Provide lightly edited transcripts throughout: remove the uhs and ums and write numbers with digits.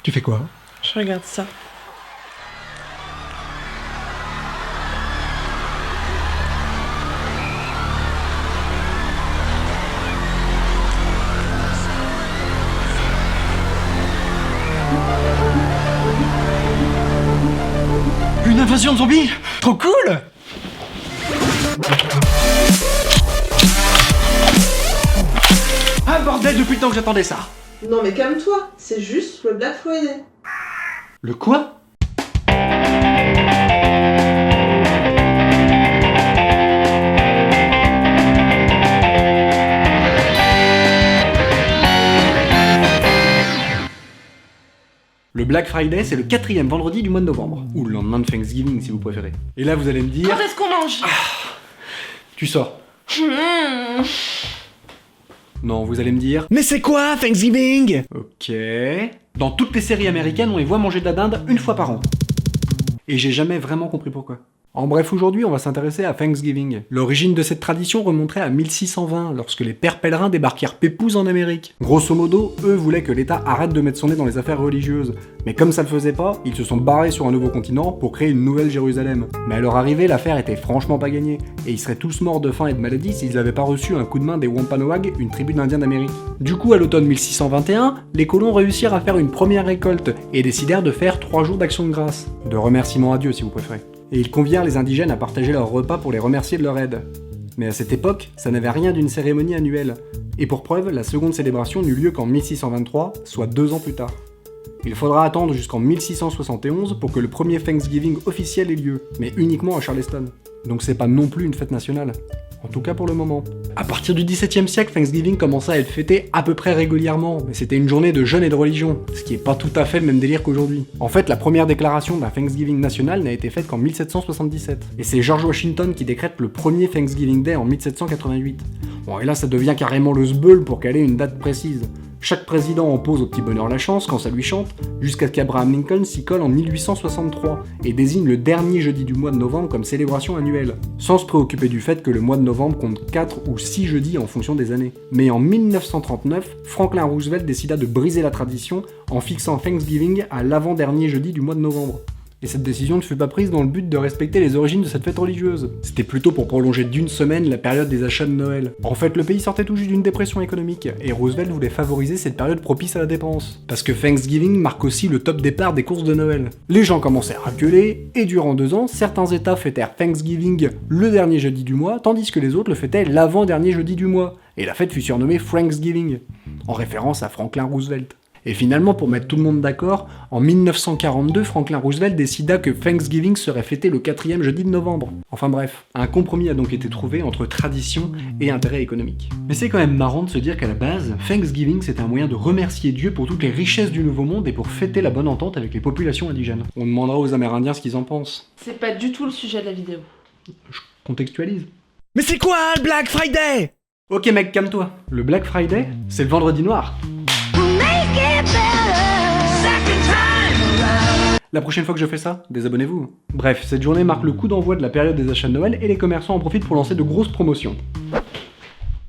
Tu fais quoi? Je regarde ça. Une invasion de zombies? Trop cool! Ah bordel, depuis le temps que j'attendais ça! Non mais calme-toi, c'est juste le Black Friday. Le quoi? Le Black Friday, c'est le 4e vendredi du mois de novembre. Ou le lendemain de Thanksgiving, si vous préférez. Et là, vous allez me dire... Quand est-ce qu'on mange? Tu sors. Non, vous allez me dire... Mais c'est quoi, Thanksgiving? Ok... Dans toutes les séries américaines, on les voit manger de la dinde une fois par an. Et j'ai jamais vraiment compris pourquoi. En bref, aujourd'hui, on va s'intéresser à Thanksgiving. L'origine de cette tradition remonterait à 1620, lorsque les pères pèlerins débarquèrent pépouze en Amérique. Grosso modo, eux voulaient que l'État arrête de mettre son nez dans les affaires religieuses. Mais comme ça le faisait pas, ils se sont barrés sur un nouveau continent pour créer une nouvelle Jérusalem. Mais à leur arrivée, l'affaire était franchement pas gagnée, et ils seraient tous morts de faim et de maladie s'ils n'avaient pas reçu un coup de main des Wampanoag, une tribu d'Indiens d'Amérique. Du coup, à l'automne 1621, les colons réussirent à faire une première récolte, et décidèrent de faire 3 jours d'action de grâce. De remerciement à Dieu, si vous préférez. Et ils convièrent les indigènes à partager leurs repas pour les remercier de leur aide. Mais à cette époque, ça n'avait rien d'une cérémonie annuelle. Et pour preuve, la seconde célébration n'eut lieu qu'en 1623, soit 2 ans plus tard. Il faudra attendre jusqu'en 1671 pour que le premier Thanksgiving officiel ait lieu, mais uniquement à Charleston. Donc c'est pas non plus une fête nationale. En tout cas pour le moment. À partir du XVIIe siècle, Thanksgiving commença à être fêté à peu près régulièrement, mais c'était une journée de jeûne et de religion, ce qui est pas tout à fait le même délire qu'aujourd'hui. En fait, la première déclaration d'un Thanksgiving national n'a été faite qu'en 1777, et c'est George Washington qui décrète le premier Thanksgiving Day en 1788. Bon, et là ça devient carrément le sbeul pour caler une date précise. Chaque président en pose au petit bonheur la chance quand ça lui chante, jusqu'à ce qu'Abraham Lincoln s'y colle en 1863 et désigne le dernier jeudi du mois de novembre comme célébration annuelle, sans se préoccuper du fait que le mois de novembre compte 4 ou 6 jeudis en fonction des années. Mais en 1939, Franklin Roosevelt décida de briser la tradition en fixant Thanksgiving à l'avant-dernier jeudi du mois de novembre. Et cette décision ne fut pas prise dans le but de respecter les origines de cette fête religieuse. C'était plutôt pour prolonger d'une semaine la période des achats de Noël. En fait, le pays sortait tout juste d'une dépression économique, et Roosevelt voulait favoriser cette période propice à la dépense. Parce que Thanksgiving marque aussi le top départ des courses de Noël. Les gens commencèrent à gueuler, et durant 2 ans, certains états fêtèrent Thanksgiving le dernier jeudi du mois, tandis que les autres le fêtaient l'avant-dernier jeudi du mois. Et la fête fut surnommée Franksgiving, en référence à Franklin Roosevelt. Et finalement, pour mettre tout le monde d'accord, en 1942, Franklin Roosevelt décida que Thanksgiving serait fêté le 4e jeudi de novembre. Enfin bref, un compromis a donc été trouvé entre tradition et intérêt économique. Mais c'est quand même marrant de se dire qu'à la base, Thanksgiving c'était un moyen de remercier Dieu pour toutes les richesses du Nouveau Monde et pour fêter la bonne entente avec les populations indigènes. On demandera aux Amérindiens ce qu'ils en pensent. C'est pas du tout le sujet de la vidéo. Je contextualise. Mais c'est quoi le Black Friday? Ok mec, calme-toi. Le Black Friday, c'est le vendredi noir. La prochaine fois que je fais ça, désabonnez-vous. Bref, cette journée marque le coup d'envoi de la période des achats de Noël et les commerçants en profitent pour lancer de grosses promotions.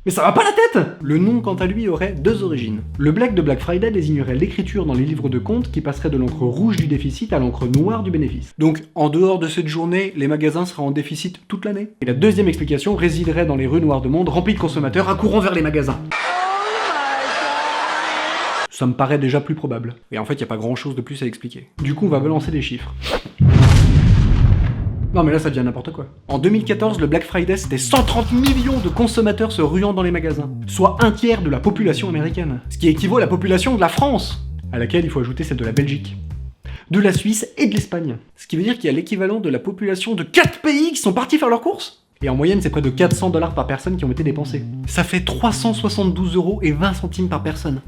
Mais ça va pas la tête! Le nom, quant à lui, aurait 2 origines. Le black de Black Friday désignerait l'écriture dans les livres de comptes qui passerait de l'encre rouge du déficit à l'encre noire du bénéfice. Donc, en dehors de cette journée, les magasins seraient en déficit toute l'année. Et la deuxième explication résiderait dans les rues noires de monde remplies de consommateurs accourant vers les magasins. Ça me paraît déjà plus probable. Et en fait, y a pas grand chose de plus à expliquer. Du coup, on va balancer des chiffres. Non mais là ça devient n'importe quoi. En 2014, le Black Friday c'était 130 millions de consommateurs se ruant dans les magasins, soit 1/3 de la population américaine, ce qui équivaut à la population de la France, à laquelle il faut ajouter celle de la Belgique, de la Suisse et de l'Espagne. Ce qui veut dire qu'il y a l'équivalent de la population de 4 pays qui sont partis faire leurs courses. Et en moyenne c'est près de 400 $ par personne qui ont été dépensés. Ça fait 372,20 € par personne.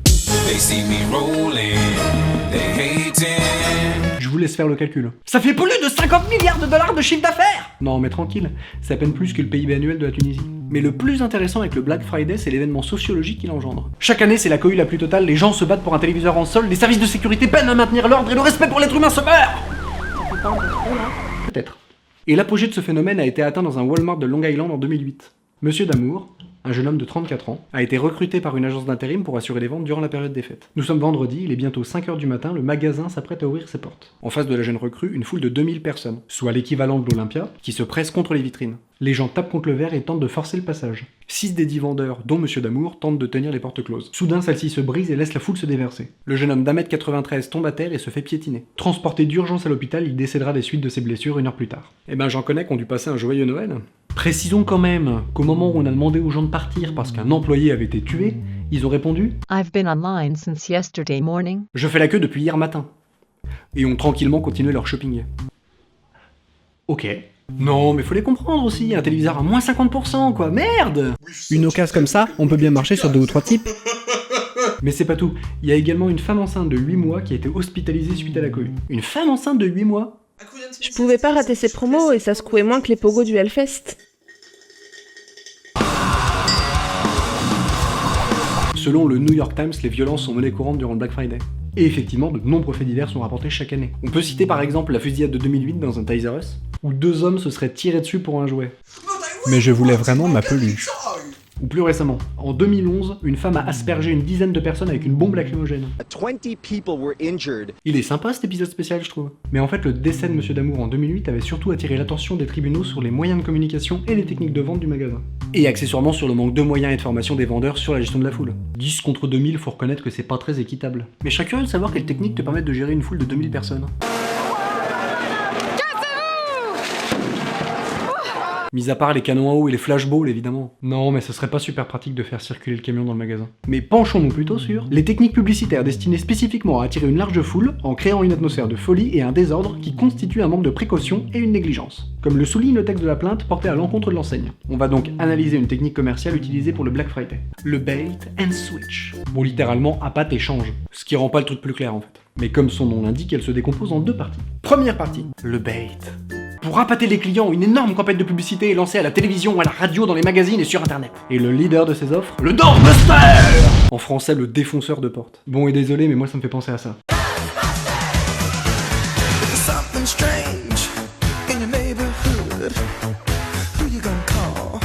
Je vous laisse faire le calcul. Ça fait plus de 50 milliards de dollars de chiffre d'affaires! Non mais tranquille, c'est à peine plus que le PIB annuel de la Tunisie. Mais le plus intéressant avec le Black Friday, c'est l'événement sociologique qu'il engendre. Chaque année, c'est la cohue la plus totale, les gens se battent pour un téléviseur en sol, les services de sécurité peinent à maintenir l'ordre et le respect pour l'être humain se meurt! Peut-être. Et l'apogée de ce phénomène a été atteint dans un Walmart de Long Island en 2008. Monsieur Damour, un jeune homme de 34 ans, a été recruté par une agence d'intérim pour assurer les ventes durant la période des fêtes. Nous sommes vendredi, il est bientôt 5h du matin, le magasin s'apprête à ouvrir ses portes. En face de la jeune recrue, une foule de 2000 personnes, soit l'équivalent de l'Olympia, qui se pressent contre les vitrines. Les gens tapent contre le verre et tentent de forcer le passage. 6 des 10 vendeurs, dont Monsieur Damour, tentent de tenir les portes closes. Soudain, celle-ci se brise et laisse la foule se déverser. Le jeune homme d'1m93 tombe à terre et se fait piétiner. Transporté d'urgence à l'hôpital, il décédera des suites de ses blessures 1 heure plus tard. Eh ben, j'en connais qui ont dû passer un joyeux Noël. Précisons quand même qu'au moment où on a demandé aux gens de partir parce qu'un employé avait été tué, ils ont répondu « I've been online since yesterday morning. Je fais la queue depuis hier matin. » Et ont tranquillement continué leur shopping. Ok. Non, mais faut les comprendre aussi, un téléviseur à moins 50%, quoi, merde! Une occasion comme ça, on peut bien marcher sur 2 ou 3 types. Mais c'est pas tout, il y a également une femme enceinte de 8 mois qui a été hospitalisée suite à la cohue. Une femme enceinte de 8 mois? Je pouvais pas rater ces promos et ça secouait moins que les pogos du Hellfest. Selon le New York Times, les violences sont monnaie courante durant le Black Friday. Et effectivement, de nombreux faits divers sont rapportés chaque année. On peut citer par exemple la fusillade de 2008 dans un Toys R Us, où 2 hommes se seraient tirés dessus pour un jouet. Mais je voulais vraiment ma peluche. Ou plus récemment, en 2011, une femme a aspergé une dizaine de personnes avec une bombe lacrymogène. 20 people were injured. Il est sympa cet épisode spécial, je trouve. Mais en fait, le décès de Monsieur Damour en 2008 avait surtout attiré l'attention des tribunaux sur les moyens de communication et les techniques de vente du magasin. Et accessoirement sur le manque de moyens et de formation des vendeurs sur la gestion de la foule. 10 contre 2000, faut reconnaître que c'est pas très équitable. Mais je serais curieux de savoir quelles techniques te permettent de gérer une foule de 2000 personnes. Mis à part les canons à eau et les flashballs, évidemment. Non, mais ce serait pas super pratique de faire circuler le camion dans le magasin. Mais penchons-nous plutôt sur les techniques publicitaires destinées spécifiquement à attirer une large foule en créant une atmosphère de folie et un désordre qui constitue un manque de précaution et une négligence. Comme le souligne le texte de la plainte porté à l'encontre de l'enseigne. On va donc analyser une technique commerciale utilisée pour le Black Friday. Le bait and switch. Bon, littéralement, appâte et change. Ce qui rend pas le truc plus clair en fait. Mais comme son nom l'indique, elle se décompose en 2 parties. Première partie, le bait. Pour appâter les clients, une énorme campagne de publicité est lancée à la télévision, à la radio, dans les magazines et sur internet. Et le leader de ces offres, le Doorbuster! En français, le défonceur de porte. Bon et désolé, mais moi ça me fait penser à ça. Something strange in your neighborhood. Who you gonna call?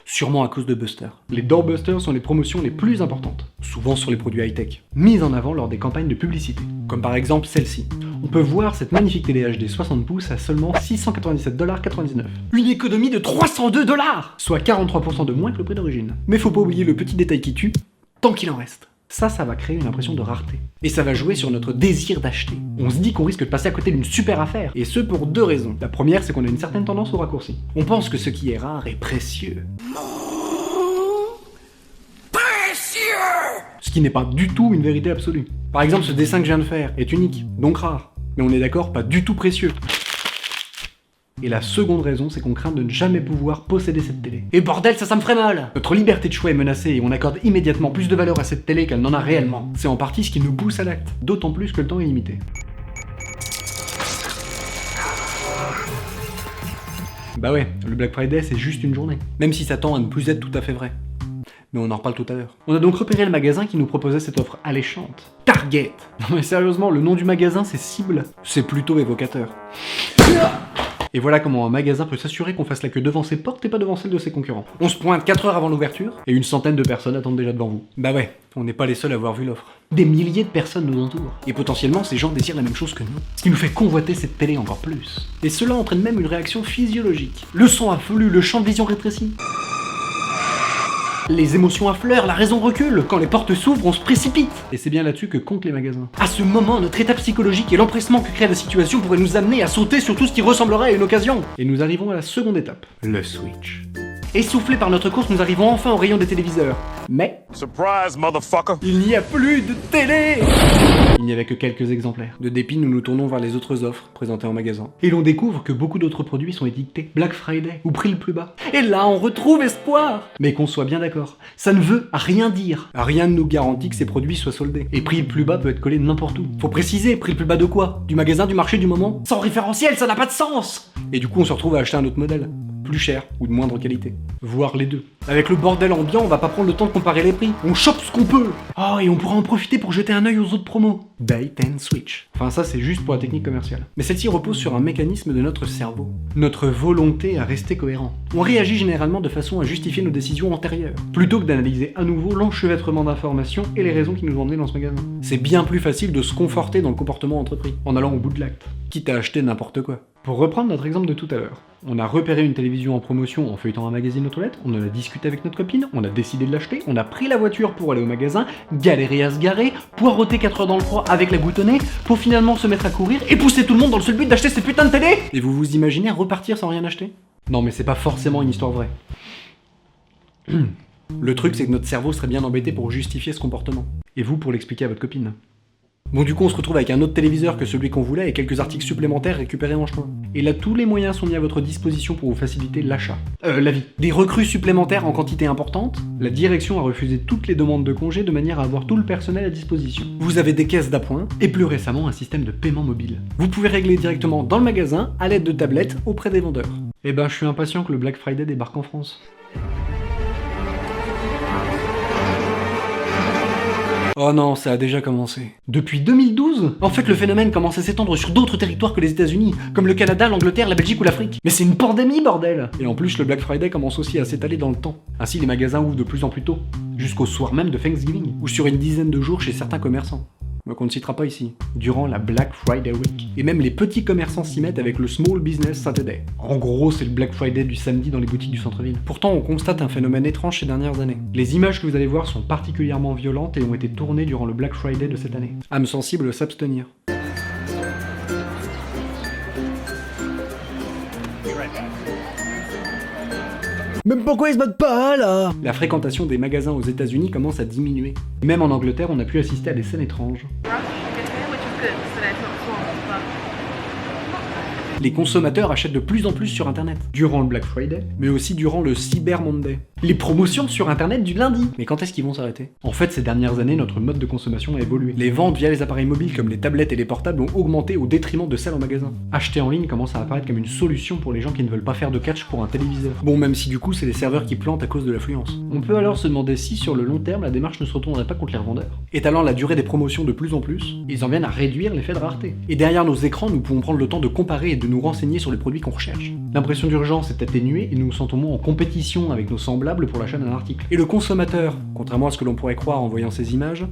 Sûrement à cause de Buster. Les Doorbusters sont les promotions les plus importantes, souvent sur les produits high-tech, mises en avant lors des campagnes de publicité, comme par exemple celle-ci. On peut voir cette magnifique télé HD 60 pouces à seulement 697,99$. Une économie de 302$, soit 43% de moins que le prix d'origine. Mais faut pas oublier le petit détail qui tue, tant qu'il en reste. Ça va créer une impression de rareté. Et ça va jouer sur notre désir d'acheter. On se dit qu'on risque de passer à côté d'une super affaire. Et ce pour 2 raisons. La première, c'est qu'on a une certaine tendance au raccourci. On pense que ce qui est rare est précieux. Ce qui n'est pas du tout une vérité absolue. Par exemple, ce dessin que je viens de faire est unique, donc rare. Mais on est d'accord, pas du tout précieux. Et la seconde raison, c'est qu'on craint de ne jamais pouvoir posséder cette télé. Et bordel, ça me ferait mal! Notre liberté de choix est menacée et on accorde immédiatement plus de valeur à cette télé qu'elle n'en a réellement. C'est en partie ce qui nous pousse à l'acte, d'autant plus que le temps est limité. Bah ouais, le Black Friday c'est juste une journée. Même si ça tend à ne plus être tout à fait vrai. Mais on en reparle tout à l'heure. On a donc repéré le magasin qui nous proposait cette offre alléchante. Target! Non mais sérieusement, le nom du magasin c'est Cible. C'est plutôt évocateur. Et voilà comment un magasin peut s'assurer qu'on fasse la queue devant ses portes et pas devant celle de ses concurrents. On se pointe 4 heures avant l'ouverture, et une centaine de personnes attendent déjà devant vous. Bah ouais, on n'est pas les seuls à avoir vu l'offre. Des milliers de personnes nous entourent. Et potentiellement, ces gens désirent la même chose que nous. Ce qui nous fait convoiter cette télé encore plus. Et cela entraîne même une réaction physiologique. Le son afflue, le champ de vision rétrécit. Les émotions affleurent, la raison recule. Quand les portes s'ouvrent, on se précipite. Et c'est bien là-dessus que comptent les magasins. À ce moment, notre état psychologique et l'empressement que crée la situation pourraient nous amener à sauter sur tout ce qui ressemblerait à une occasion. Et nous arrivons à la seconde étape, le switch. Essoufflés par notre course, nous arrivons enfin au rayon des téléviseurs. Mais... Surprise, motherfucker! Il n'y a plus de télé! Il n'y avait que quelques exemplaires. De dépit, nous nous tournons vers les autres offres présentées en magasin. Et l'on découvre que beaucoup d'autres produits sont étiquetés Black Friday ou prix le plus bas. Et là, on retrouve espoir! Mais qu'on soit bien d'accord, ça ne veut rien dire. Rien ne nous garantit que ces produits soient soldés. Et prix le plus bas peut être collé n'importe où. Faut préciser, prix le plus bas de quoi? Du magasin, du marché, du moment? Sans référentiel, ça n'a pas de sens! Et du coup, on se retrouve à acheter un autre modèle. plus cher ou de moindre qualité. Voire les deux. Avec le bordel ambiant, on va pas prendre le temps de comparer les prix. On chope ce qu'on peut. Oh, et on pourra en profiter pour jeter un œil aux autres promos. Bait and switch. Enfin ça c'est juste pour la technique commerciale. Mais celle-ci repose sur un mécanisme de notre cerveau. Notre volonté à rester cohérent. On réagit généralement de façon à justifier nos décisions antérieures, plutôt que d'analyser à nouveau l'enchevêtrement d'informations et les raisons qui nous ont emmenés dans ce magasin. C'est bien plus facile de se conforter dans le comportement entrepris, en allant au bout de l'acte, quitte à acheter n'importe quoi. Pour reprendre notre exemple de tout à l'heure, on a repéré une télévision en promotion en feuilletant un magazine aux toilettes, on en a discuté avec notre copine, on a décidé de l'acheter, on a pris la voiture pour aller au magasin, galérer à se garer, poireauter 4 heures dans le froid avec la goutonnée, pour finalement se mettre à courir et pousser tout le monde dans le seul but d'acheter cette putain de télé. Et vous vous imaginez repartir sans rien acheter? Non mais c'est pas forcément une histoire vraie. Le truc c'est que notre cerveau serait bien embêté pour justifier ce comportement. Et vous pour l'expliquer à votre copine. Bon du coup on se retrouve avec un autre téléviseur que celui qu'on voulait et quelques articles supplémentaires récupérés en chemin. Et là tous les moyens sont mis à votre disposition pour vous faciliter l'achat. La vie. Des recrues supplémentaires en quantité importante. La direction a refusé toutes les demandes de congés de manière à avoir tout le personnel à disposition. Vous avez des caisses d'appoint et plus récemment un système de paiement mobile. Vous pouvez régler directement dans le magasin à l'aide de tablettes auprès des vendeurs. Eh ben je suis impatient que le Black Friday débarque en France. Oh non, ça a déjà commencé. Depuis 2012 ? En fait, le phénomène commence à s'étendre sur d'autres territoires que les États-Unis, comme le Canada, l'Angleterre, la Belgique ou l'Afrique. Mais c'est une pandémie, bordel ! Et en plus, le Black Friday commence aussi à s'étaler dans le temps. Ainsi, les magasins ouvrent de plus en plus tôt, jusqu'au soir même de Thanksgiving, ou sur une dizaine de jours chez certains commerçants. Donc on ne citera pas ici, durant la Black Friday Week. Et même les petits commerçants s'y mettent avec le Small Business Saturday. En gros, c'est le Black Friday du samedi dans les boutiques du centre-ville. Pourtant, on constate un phénomène étrange ces dernières années. Les images que vous allez voir sont particulièrement violentes et ont été tournées durant le Black Friday de cette année. Âme sensible, s'abstenir. Mais pourquoi ils se battent pas, là? La fréquentation des magasins aux États-Unis commence à diminuer. Même en Angleterre, on a pu assister à des scènes étranges. Les consommateurs achètent de plus en plus sur internet, durant le Black Friday, mais aussi durant le Cyber Monday. Les promotions sur internet du lundi. Mais quand est-ce qu'ils vont s'arrêter? En fait, ces dernières années, notre mode de consommation a évolué. Les ventes via les appareils mobiles comme les tablettes et les portables ont augmenté au détriment de celles en magasin. Acheter en ligne commence à apparaître comme une solution pour les gens qui ne veulent pas faire de catch pour un téléviseur. Bon, même si du coup, c'est les serveurs qui plantent à cause de l'affluence. On peut alors se demander si, sur le long terme, la démarche ne se retournerait pas contre les revendeurs. Étalant la durée des promotions de plus en plus, ils en viennent à réduire l'effet de rareté. Et derrière nos écrans, nous pouvons prendre le temps de comparer et de nous renseigner sur les produits qu'on recherche. L'impression d'urgence est atténuée et nous nous sentons moins en compétition avec nos semblables pour l'achat d'un article. Et le consommateur, contrairement à ce que l'on pourrait croire en voyant ces images,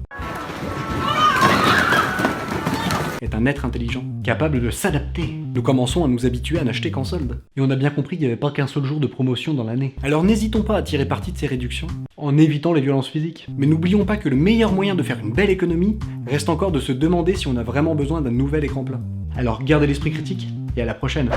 est un être intelligent, capable de s'adapter. Nous commençons à nous habituer à n'acheter qu'en solde. Et on a bien compris qu'il n'y avait pas qu'un seul jour de promotion dans l'année. Alors n'hésitons pas à tirer parti de ces réductions, en évitant les violences physiques. Mais n'oublions pas que le meilleur moyen de faire une belle économie reste encore de se demander si on a vraiment besoin d'un nouvel écran plat. Alors gardez l'esprit critique, et à la prochaine.